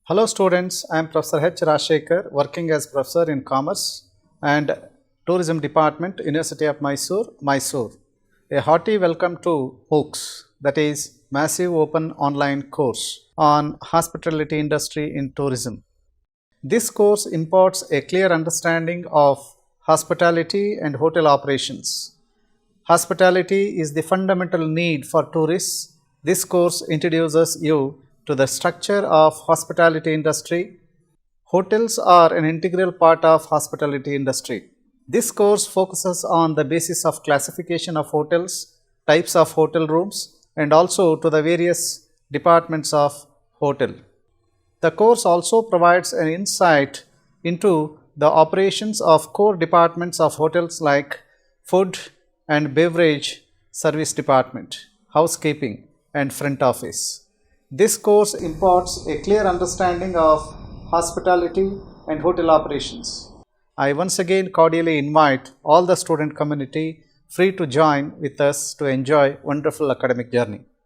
Hello students, I am Professor H. Rashekar, working as Professor in Commerce and Tourism Department, University of Mysore, Mysore. A hearty welcome to MOOCs, that is Massive Open Online Course on Hospitality Industry in Tourism. This course imparts a clear understanding of hospitality and hotel operations. Hospitality is the fundamental need for tourists. This course introduces you to the structure of hospitality industry. Hotels are an integral part of hospitality industry. This course focuses on the basis of classification of hotels, types of hotel rooms, and also to the various departments of hotel. The course also provides an insight into the operations of core departments of hotels like food and beverage service department, housekeeping, and front office. This course imparts a clear understanding of hospitality and hotel operations. I once again cordially invite all the student community free to join with us to enjoy wonderful academic journey.